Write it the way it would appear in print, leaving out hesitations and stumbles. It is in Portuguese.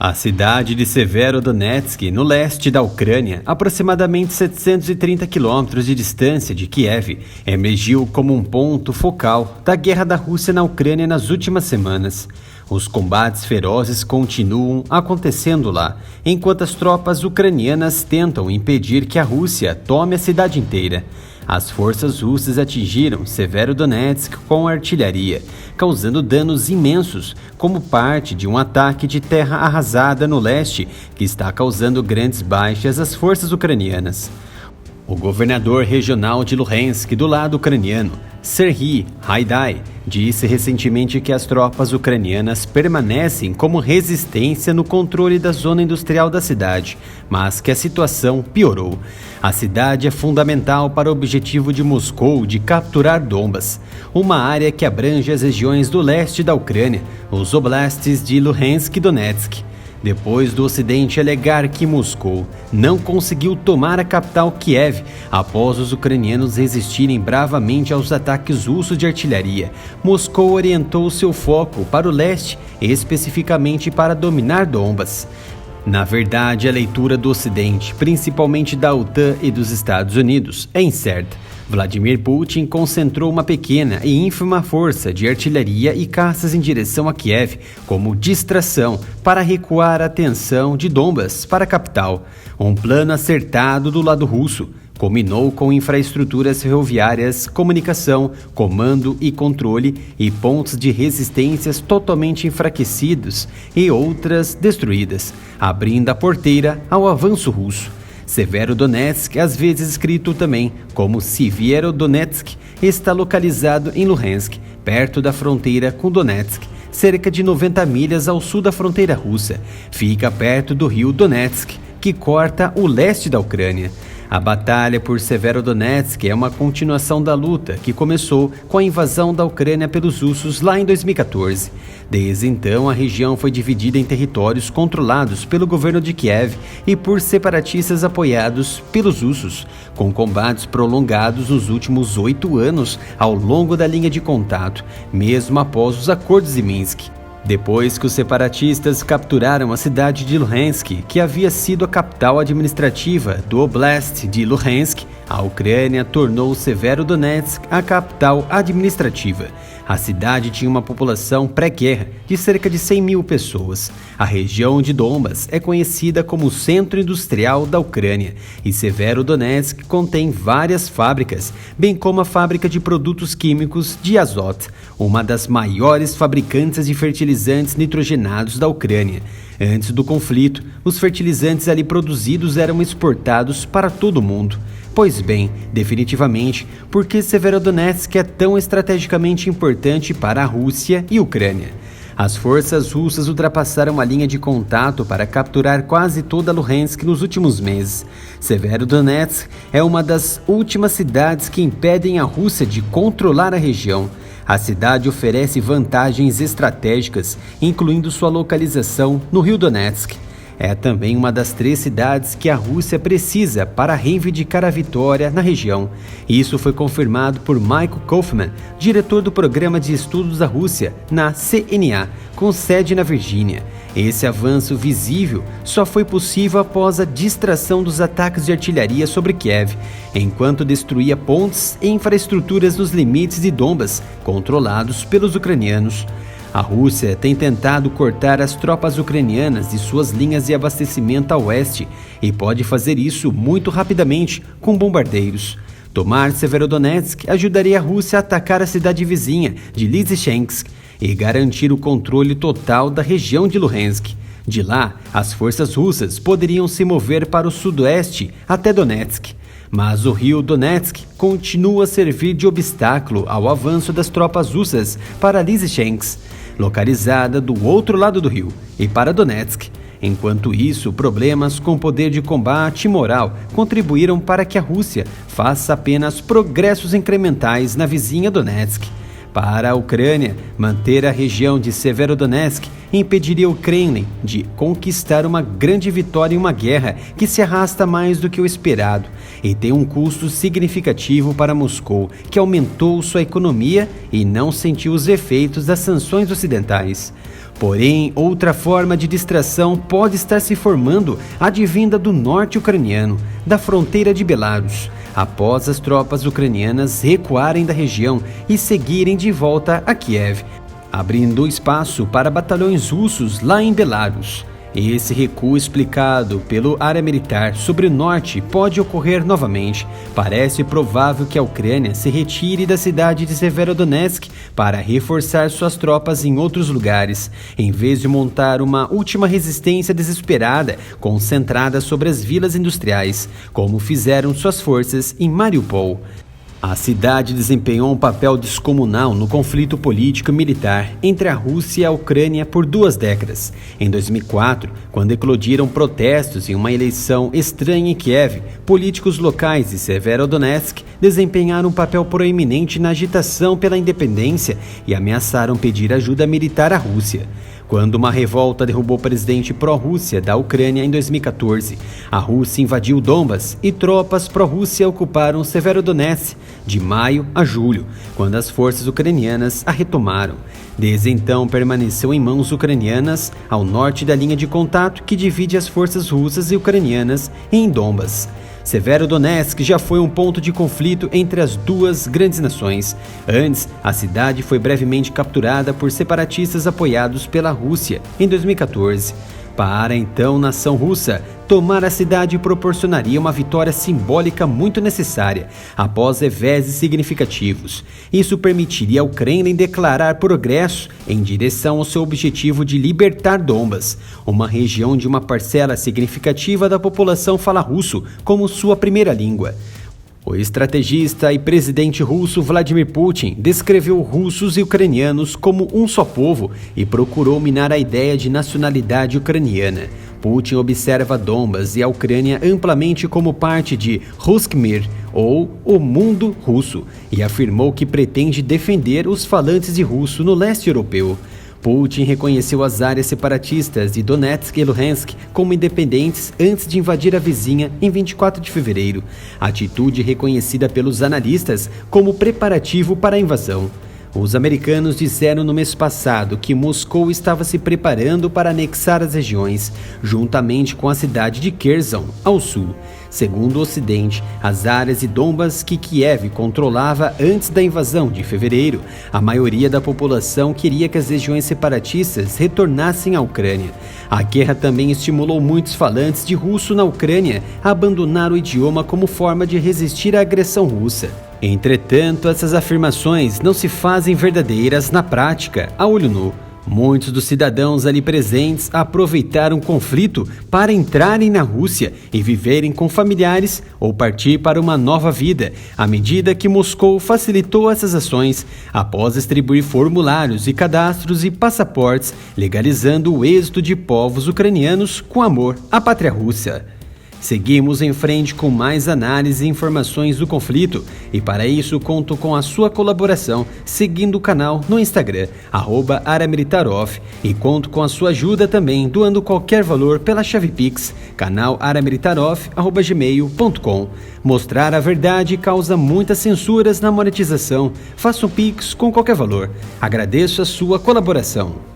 A cidade de Severodonetsk, no leste da Ucrânia, aproximadamente 730 quilômetros de distância de Kiev, emergiu como um ponto focal da guerra da Rússia na Ucrânia nas últimas semanas. Os combates ferozes continuam acontecendo lá, enquanto as tropas ucranianas tentam impedir que a Rússia tome a cidade inteira. As forças russas atingiram Severodonetsk com artilharia, causando danos imensos, como parte de um ataque de terra arrasada no leste que está causando grandes baixas às forças ucranianas. O governador regional de Luhansk, do lado ucraniano, Serhiy Haidai, disse recentemente que as tropas ucranianas permanecem como resistência no controle da zona industrial da cidade, mas que a situação piorou. A cidade é fundamental para o objetivo de Moscou de capturar Donbas, uma área que abrange as regiões do leste da Ucrânia, os oblastes de Luhansk e Donetsk. Depois do Ocidente alegar que Moscou não conseguiu tomar a capital Kiev após os ucranianos resistirem bravamente aos ataques russos de artilharia, Moscou orientou seu foco para o leste, especificamente para dominar Donbas. Na verdade, a leitura do Ocidente, principalmente da OTAN e dos Estados Unidos, é incerta. Vladimir Putin concentrou uma pequena e ínfima força de artilharia e caças em direção a Kiev como distração para recuar a atenção de Donbas para a capital. Um plano acertado do lado russo combinou com infraestruturas ferroviárias, comunicação, comando e controle e pontos de resistências totalmente enfraquecidos e outras destruídas, abrindo a porteira ao avanço russo. Severodonetsk, às vezes escrito também como Sivierodonetsk, está localizado em Luhansk, perto da fronteira com Donetsk, cerca de 90 milhas ao sul da fronteira russa. Fica perto do rio Donetsk, que corta o leste da Ucrânia. A batalha por Severodonetsk é uma continuação da luta que começou com a invasão da Ucrânia pelos russos lá em 2014. Desde então, a região foi dividida em territórios controlados pelo governo de Kiev e por separatistas apoiados pelos russos, com combates prolongados nos últimos 8 anos ao longo da linha de contato, mesmo após os acordos de Minsk. Depois que os separatistas capturaram a cidade de Luhansk, que havia sido a capital administrativa do Oblast de Luhansk, a Ucrânia tornou Severodonetsk a capital administrativa. A cidade tinha uma população pré-guerra de cerca de 100 mil pessoas. A região de Donbas é conhecida como o centro industrial da Ucrânia e Severodonetsk contém várias fábricas, bem como a fábrica de produtos químicos de Azot, uma das maiores fabricantes de fertilizantes nitrogenados da Ucrânia. Antes do conflito, os fertilizantes ali produzidos eram exportados para todo o mundo. Pois bem, definitivamente, por que Severodonetsk é tão estrategicamente importante para a Rússia e Ucrânia? As forças russas ultrapassaram a linha de contato para capturar quase toda Luhansk nos últimos meses. Severodonetsk é uma das últimas cidades que impedem a Rússia de controlar a região. A cidade oferece vantagens estratégicas, incluindo sua localização no rio Donetsk. É também uma das 3 cidades que a Rússia precisa para reivindicar a vitória na região. Isso foi confirmado por Michael Kaufman, diretor do Programa de Estudos da Rússia na CNA, com sede na Virgínia. Esse avanço visível só foi possível após a distração dos ataques de artilharia sobre Kiev, enquanto destruía pontes e infraestruturas nos limites de Donbas, controlados pelos ucranianos. A Rússia tem tentado cortar as tropas ucranianas de suas linhas de abastecimento a oeste e pode fazer isso muito rapidamente com bombardeiros. Tomar Severodonetsk ajudaria a Rússia a atacar a cidade vizinha de Lysychansk e garantir o controle total da região de Luhansk. De lá, as forças russas poderiam se mover para o sudoeste até Donetsk. Mas o rio Donetsk continua a servir de obstáculo ao avanço das tropas russas para Lysychansk, localizada do outro lado do rio, e para Donetsk. Enquanto isso, problemas com poder de combate e moral contribuíram para que a Rússia faça apenas progressos incrementais na vizinha Donetsk. Para a Ucrânia, manter a região de Severodonetsk impediria o Kremlin de conquistar uma grande vitória em uma guerra que se arrasta mais do que o esperado e tem um custo significativo para Moscou, que aumentou sua economia e não sentiu os efeitos das sanções ocidentais. Porém, outra forma de distração pode estar se formando, advinda do norte ucraniano, da fronteira de Belarus, após as tropas ucranianas recuarem da região e seguirem de volta a Kiev, abrindo espaço para batalhões russos lá em Belarus. Esse recuo explicado pelo área militar sobre o norte pode ocorrer novamente. Parece provável que a Ucrânia se retire da cidade de Severodonetsk para reforçar suas tropas em outros lugares, em vez de montar uma última resistência desesperada concentrada sobre as vilas industriais, como fizeram suas forças em Mariupol. A cidade desempenhou um papel descomunal no conflito político-militar entre a Rússia e a Ucrânia por 2 décadas. Em 2004, quando eclodiram protestos em uma eleição estranha em Kiev, políticos locais de Severodonetsk desempenharam um papel proeminente na agitação pela independência e ameaçaram pedir ajuda militar à Rússia. Quando uma revolta derrubou o presidente pró-Rússia da Ucrânia em 2014, a Rússia invadiu Donbas e tropas pró-Rússia ocuparam Severodonetsk de maio a julho, quando as forças ucranianas a retomaram. Desde então permaneceu em mãos ucranianas ao norte da linha de contato que divide as forças russas e ucranianas em Donbas. Severodonetsk já foi um ponto de conflito entre as duas grandes nações. Antes, a cidade foi brevemente capturada por separatistas apoiados pela Rússia em 2014. Para a então nação russa, tomar a cidade proporcionaria uma vitória simbólica muito necessária, após reveses significativos. Isso permitiria ao Kremlin declarar progresso em direção ao seu objetivo de libertar Donbas, uma região de uma parcela significativa da população fala russo como sua primeira língua. O estrategista e presidente russo Vladimir Putin descreveu russos e ucranianos como um só povo e procurou minar a ideia de nacionalidade ucraniana. Putin observa Donbas e a Ucrânia amplamente como parte de Rusk Mir, ou o mundo russo, e afirmou que pretende defender os falantes de russo no leste europeu. Putin reconheceu as áreas separatistas de Donetsk e Luhansk como independentes antes de invadir a vizinha em 24 de fevereiro, atitude reconhecida pelos analistas como preparativo para a invasão. Os americanos disseram no mês passado que Moscou estava se preparando para anexar as regiões, juntamente com a cidade de Kherson, ao sul. Segundo o Ocidente, as áreas de Donbas que Kiev controlava antes da invasão de fevereiro, a maioria da população queria que as regiões separatistas retornassem à Ucrânia. A guerra também estimulou muitos falantes de russo na Ucrânia a abandonar o idioma como forma de resistir à agressão russa. Entretanto, essas afirmações não se fazem verdadeiras na prática, a olho nu. Muitos dos cidadãos ali presentes aproveitaram o conflito para entrarem na Rússia e viverem com familiares ou partir para uma nova vida, à medida que Moscou facilitou essas ações, após distribuir formulários e cadastros e passaportes, legalizando o êxodo de povos ucranianos com amor à pátria russa. Seguimos em frente com mais análise e informações do conflito e para isso conto com a sua colaboração seguindo o canal no Instagram, @AreaMilitarOff, e conto com a sua ajuda também doando qualquer valor pela chave Pix, canal areamilitaroff@gmail.com. Mostrar a verdade causa muitas censuras na monetização. Faça um Pix com qualquer valor. Agradeço a sua colaboração.